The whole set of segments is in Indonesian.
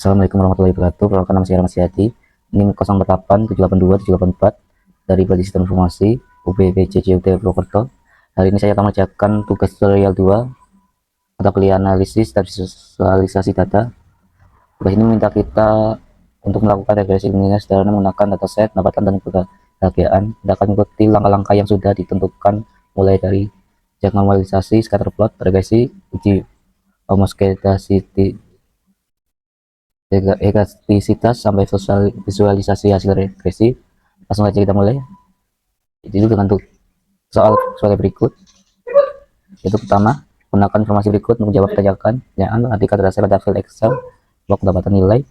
Assalamualaikum warahmatullahi wabarakatuh. Perkenalkan, nama saya Rahmat Sihadi. NIM 0887827844 dari Badi Sistem Informasi UBPJJUT Purwokerto. Hari ini saya akan mengerjakan tugas tutorial 2 mata kuliah analisis dan visualisasi data. Tugas ini meminta kita untuk melakukan regresi linear sederhana menggunakan dataset, pendapatan, dan kebahagiaan. Kita akan mengikuti langkah-langkah yang sudah ditentukan, mulai dari cek normalisasi, scatter plot, regresi, uji homoskedasiti, elastisitas, sampai visualisasi hasil regresi. Langsung aja kita mulai. Itu dengan soal berikut. Itu pertama, gunakan informasi berikut untuk menjawab pertanyaan. Perhatikan data pada file Excel blok pendapatan nilai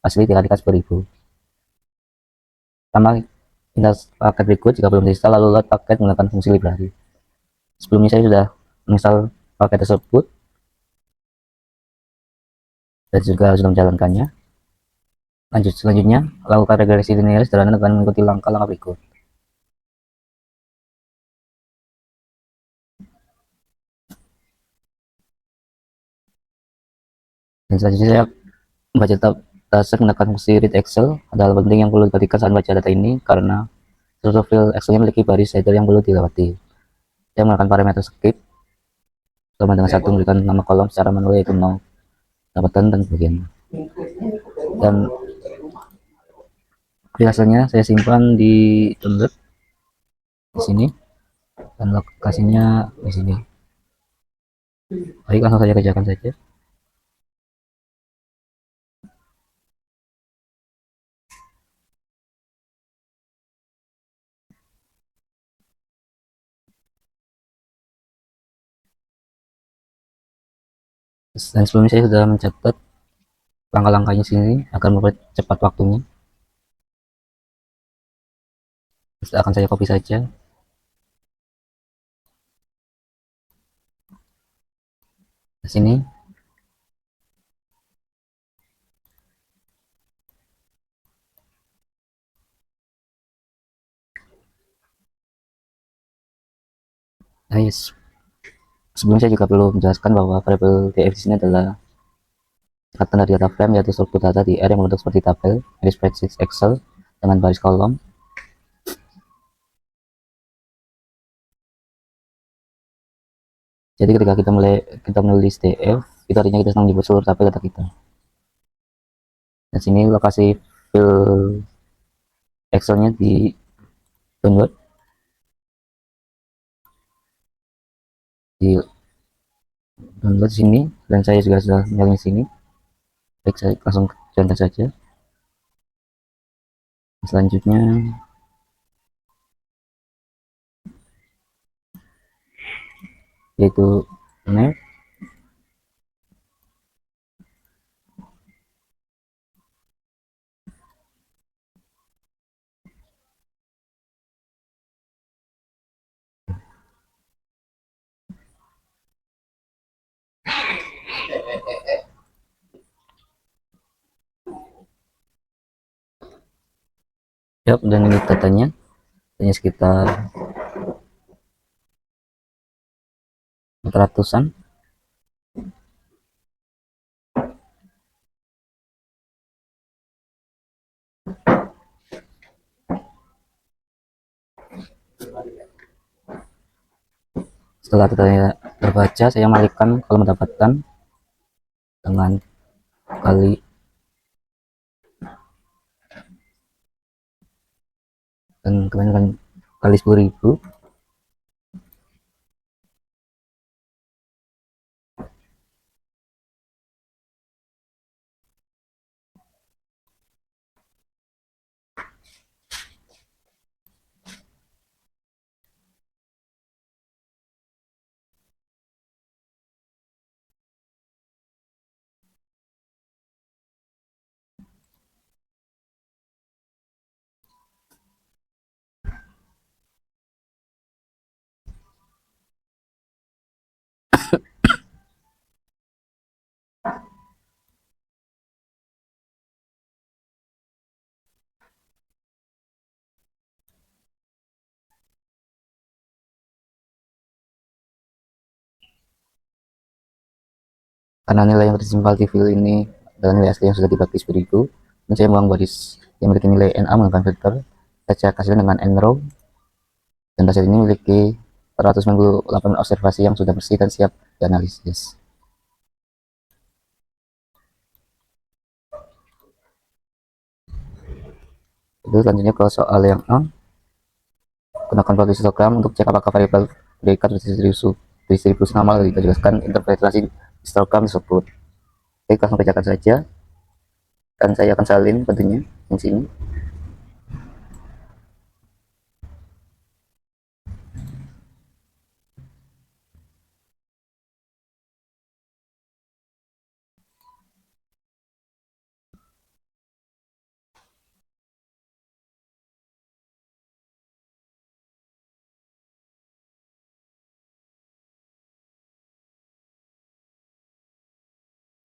asli dikalikan 10.000. Pertama, install paket berikut. Jika belum diinstal, lalu load paket menggunakan fungsi library. Sebelumnya saya sudah menginstal paket tersebut dan juga sudah menjalankannya. Selanjutnya, lakukan regresi linear sederhana dengan mengikuti langkah-langkah berikut. Dan selanjutnya saya membaca dataset menggunakan fungsi read Excel. Ada hal penting yang perlu diperhatikan saat membaca data ini, karena seluruh file Excel memiliki baris header yang perlu dilewati. Saya menggunakan parameter skip sama dengan satu memberikan nama kolom secara manual, yaitu mau pendapatan dan sebagainya. Dan hasilnya saya simpan di download di sini, dan lokasinya di sini. Baik, langsung saja kerjakan saja. Dan sebelumnya saya sudah mencatat langkah-langkahnya sini agar mempercepat waktunya. Akan saya copy saja ke sini. Nice. Sebelumnya saya juga perlu menjelaskan bahwa variabel df di sini adalah singkatan dari data frame, yaitu struktur data di R yang membentuk seperti tabel di spreadsheet Excel dengan baris kolom. Jadi ketika kita menulis df, itu artinya kita sedang menyebut seluruh tabel data kita. Dan sini lokasi file Excelnya di download sini, dan saya juga sudah nyalain sini. Baik, saya langsung contoh saja. Selanjutnya yaitu map. Yap, dan ini datanya hanya sekitar 400-an. Setelah datanya terbaca, saya malihkan kolom pendapatan dengan kali dan kebanyakan kali 10.000. Karena nilai yang tersimpan di file ini adalah nilai asli yang sudah dibagi seperti itu. Dan saya membuang baris yang memiliki nilai NA menggunakan filter. Kita cek hasilnya dengan nrow, dan hasil ini memiliki 498 observasi yang sudah bersih dan siap dianalisis. Itu selanjutnya ke soal yang A. Gunakan plot histogram untuk cek apakah variabel predikat distribusi normal. Kita jelaskan interpretasi histogram tersebut. Oke, langsung kerjakan saja, dan saya akan salin tentunya di sini.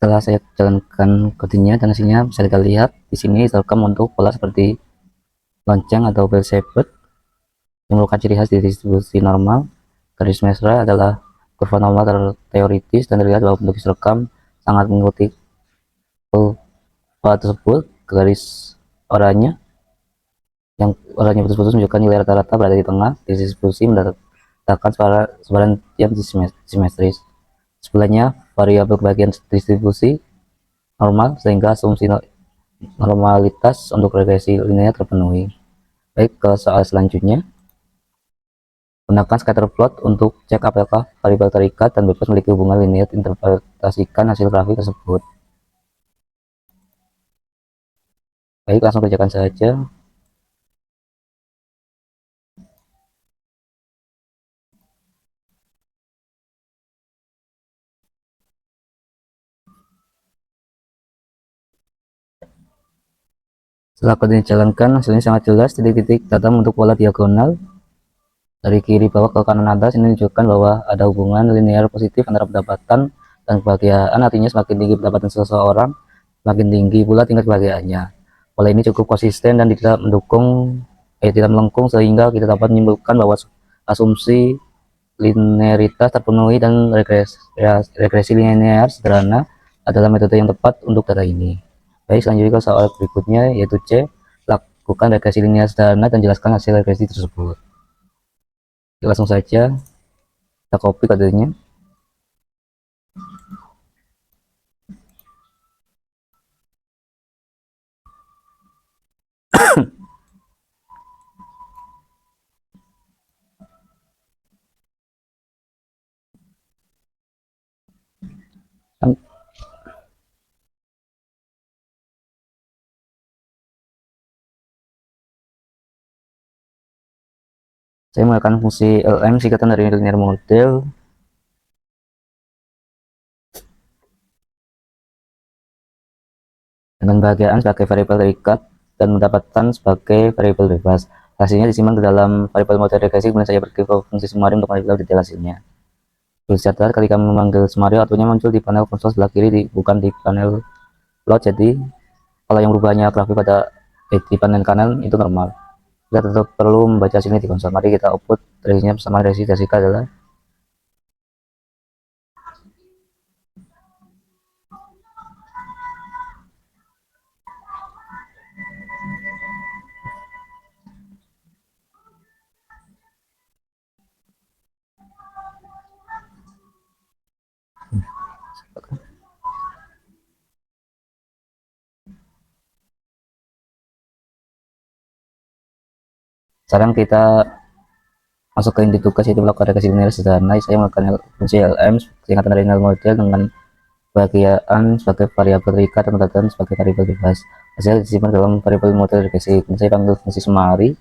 Setelah saya jalankan kodenya dan hasilnya bisa kita lihat di sini histogram untuk pola seperti lonceng atau bell shaped yang merupakan ciri khas di distribusi normal. Garis mesra adalah kurva normal teoritis dan terlihat bahwa bentuk histogram sangat mengikuti kurva tersebut. Garis oranye yang oranye putus-putus menunjukkan nilai rata-rata berada di tengah. Distribusi mendatangkan sebaran yang simetris. Sebelahnya variabel bagian distribusi normal sehingga asumsi normalitas untuk regresi linear terpenuhi. Baik, ke soal selanjutnya. Gunakan scatter plot untuk cek apakah variabel terikat dan bebas memiliki hubungan linear. Interpretasikan hasil grafik tersebut. Baik, langsung kerjakan saja. Setelah kode dijalankan, hasilnya sangat jelas. Titik-titik datang untuk pola diagonal dari kiri bawah ke kanan atas. Ini menunjukkan bahwa ada hubungan linear positif antara pendapatan dan kebahagiaan. Artinya semakin tinggi pendapatan seseorang, semakin tinggi pula tingkat kebahagiaannya. Pola ini cukup konsisten dan tidak tidak melengkung, sehingga kita dapat menyimpulkan bahwa asumsi linearitas terpenuhi dan regresi linear sederhana adalah metode yang tepat untuk data ini. Baik, selanjutnya ke soal berikutnya, yaitu C. Lakukan regresi linear sederhana dan jelaskan hasil regresi tersebut. Langsung saja kita copy kodenya. Saya menggunakan fungsi lm singkatan dari linear model dengan kebahagiaan sebagai variabel terikat dan pendapatan sebagai variabel bebas. Hasilnya disimpan ke dalam variabel model regresi, kemudian saya pergi ke fungsi summary untuk mengambil detail hasilnya. Perlu dicatat, ketika memanggil summary, outputnya muncul di panel konsol sebelah kiri, bukan di panel plot. Jadi kalau yang berubahnya grafik pada di panel kanan itu normal. Kita tetap perlu membaca hasilnya di konsol. Mari kita output regresinya bersama. Regresi Jessica adalah sekarang kita masuk ke inti tugas, yaitu melakukan regresi linear sederhana. Saya melakukan fungsi lm singkatan dari linear model dengan kebahagiaan sebagai variabel terikat dan pendapatan sebagai variabel bebas. Hasil disimpan dalam variabel model regresi. Saya panggil fungsi summary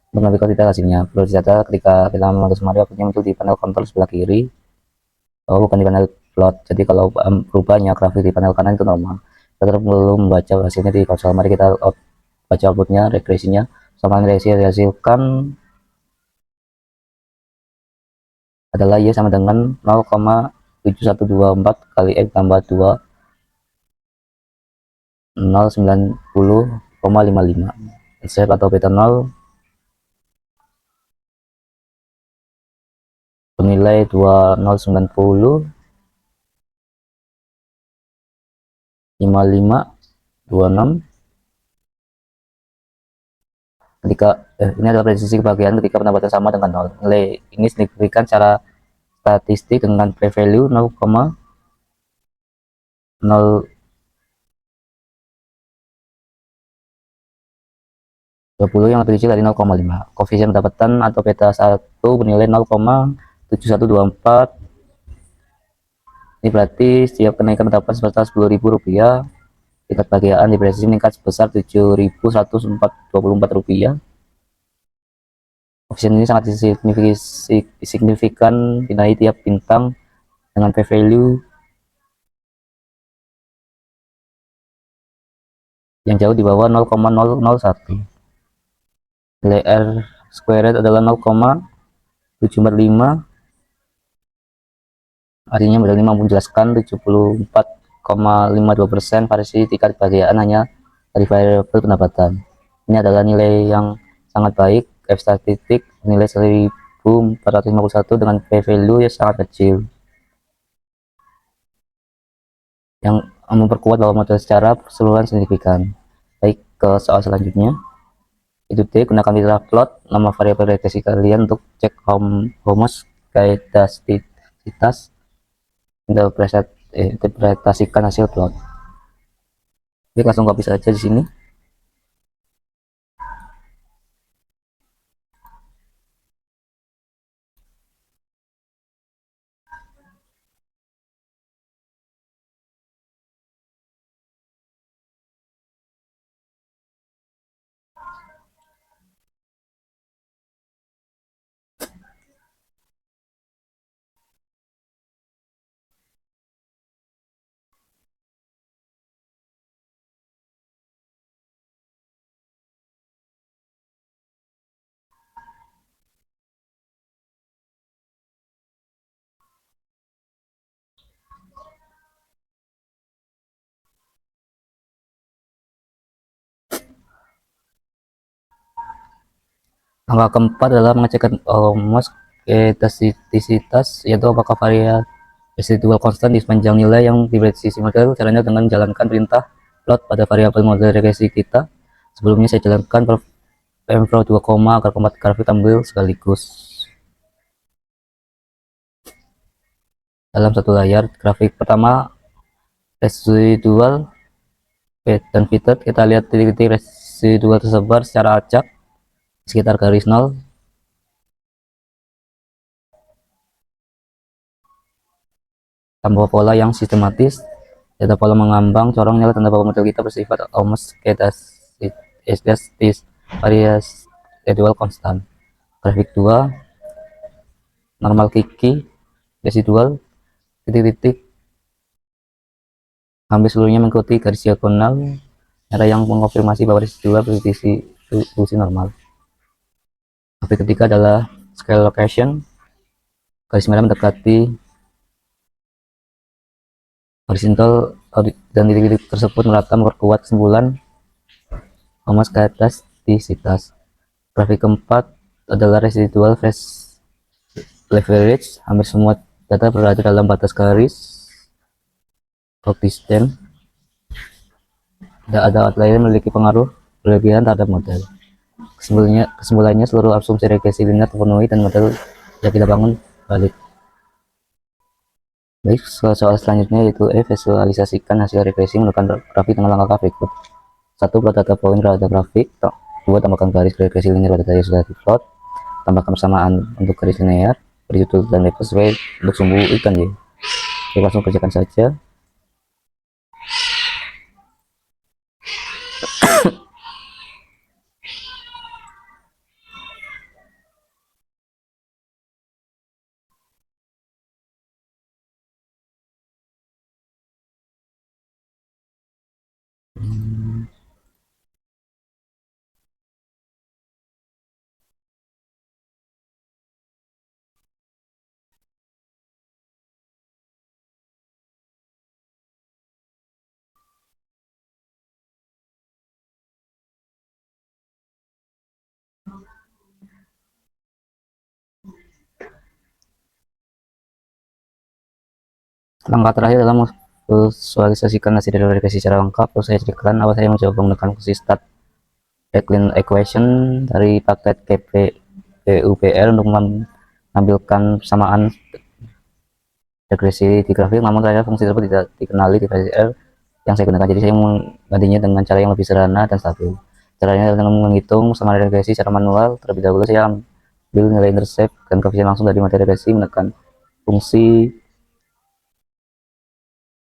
untuk mengambil detail hasilnya. Perlu dicatat, ketika kita memanggil summary, outputnya muncul di panel kontrol sebelah kiri, bukan di panel plot. Jadi kalau berubahnya grafik di panel kanan itu normal. Kita tetap perlu membaca hasilnya di konsol. Mari kita baca outputnya, regresinya. Sama regresi dihasilkan adalah Y sama dengan 0,7124 kali X tambah 2 090,55. Set atau beta 0 bernilai 2090 5526. Ketika ini adalah prediksi kebahagiaan ketika pendapatan sama dengan 0. Nilai ini signifikan secara statistik dengan p-value 0,020 yang lebih kecil dari 0,5. Koefisien pendapatan atau beta 1 bernilai 0,7124. Ini berarti setiap kenaikan pendapatan sebesar Rp10.000, tingkat kebahagiaan diprediksi meningkat sebesar Rp7.124. Koefisien ini sangat signifikan dinilai tiap bintang dengan p-value yang jauh di bawah 0,001. Nilai R squared adalah 0,745. Artinya model ini mampu menjelaskan 74,52% variasi tingkat kebahagiaan hanya dari variabel pendapatan. Ini adalah nilai yang sangat baik. F statistik nilai 1451 dengan p-value yang sangat kecil, yang memperkuat bahwa model secara keseluruhan signifikan. Baik, ke soal selanjutnya. Itu D, gunakan data plot nama variabel regresi kalian untuk cek homoskedastisitas. Interpretasikan hasil plot. Oke, langsung copy saja di sini. Langkah keempat adalah mengecek homoskedastisitas, yaitu apakah varian residual konstan di sepanjang nilai yang diprediksi model. Caranya dengan menjalankan perintah plot pada variabel model regresi kita. Sebelumnya saya jalankan pmflow 2, agar keempat grafik tampil sekaligus dalam satu layar. Grafik pertama residual dan fitted. Kita lihat titik-titik residual tersebar secara acak sekitar garis 0. Tambah pola yang sistematis. Data pola mengambang corong adalah tanda bahwa model kita bersifat homoskedastis variasi residual konstan. Grafik 2 normal kiki residual titik-titik hampir seluruhnya mengikuti garis diagonal merah yang mengonfirmasi bahwa residual fungsi normal. Grafik ketiga adalah scale location. Garis merah mendekati horizontal dan titik-titik tersebut merata memperkuat kesimpulan homoskedastisitas. Grafik keempat adalah residual phase leverage. Hampir semua data berada dalam batas garis konsisten. Tidak ada outlier memiliki pengaruh berlebihan terhadap model. Kesimpulannya seluruh asumsi regresi linear terpenuhi dan model yang kita bangun valid. Baik, soal selanjutnya yaitu visualisasikan hasil regresi menggunakan grafik dengan langkah berikut. 1. Plot data point pada grafik. 2. Tambahkan garis regresi linear pada data yang sudah diplot. Tambahkan persamaan untuk garis linear. Beri judul dan label sesuai untuk sumbu ikan ya. Oke, langsung kerjakan saja. Langkah terakhir adalah visualisasikan hasil dari regresi secara lengkap. Terus saya ceritakan awal saya mencoba menggunakan fungsi start decline equation dari paket KPUPL untuk menampilkan persamaan regresi di grafik, namun ternyata fungsi tersebut tidak dikenali di versi R yang saya gunakan. Jadi saya menggantinya dengan cara yang lebih sederhana dan stabil. Caranya adalah dengan menghitung sama regresi secara manual. Terlebih dahulu saya ambil nilai intercept dan koefisien langsung dari materi regresi, menekan fungsi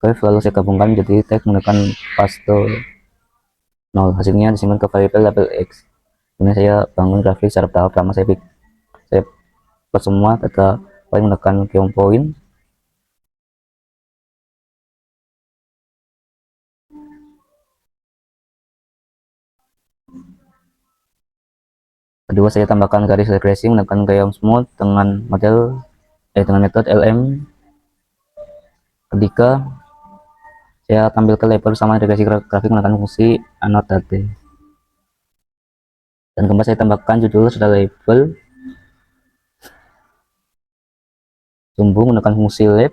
curve, lalu saya gabungkan menjadi tag, menekan paste 0. Hasilnya disimpan ke variabel label x. Kemudian saya bangun grafik secara bertahap. Pertama saya buat semua data poin, menekan count point. Kedua, saya tambahkan garis regresi, menekan count smooth dengan metode LM. Ketiga, saya tampilkan label sama regresi grafik, menekan fungsi annotate. Dan keempat, saya tambahkan judul sudah label, sumbu, menekan fungsi lab.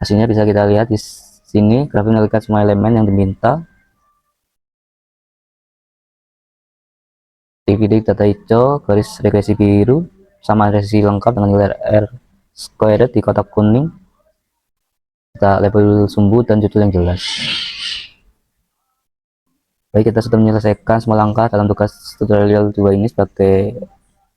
Hasilnya bisa kita lihat di sini, grafik menampilkan semua elemen yang diminta. Dividik data hijau, garis regresi biru, sama regresi lengkap dengan nilai R squared di kotak kuning. Kita label sumbu dan judul yang jelas. Baik, kita sudah menyelesaikan semua langkah dalam tugas tutorial 2 ini. Sebagai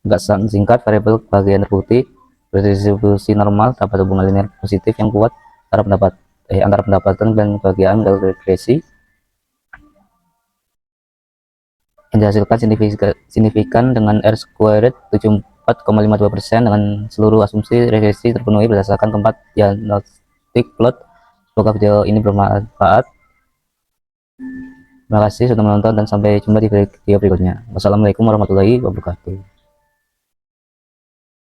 ungkapan singkat, variabel bagian terputih berdistribusi normal dapat hubungan linear positif yang kuat antara pendapatan dan bagian dari regresi yang dihasilkan signifikan dengan R squared 74,52% dengan seluruh asumsi regresi terpenuhi berdasarkan keempat diagnostic plot. Semoga video ini bermanfaat. Terima kasih sudah menonton dan sampai jumpa di video berikutnya. Wassalamualaikum warahmatullahi wabarakatuh.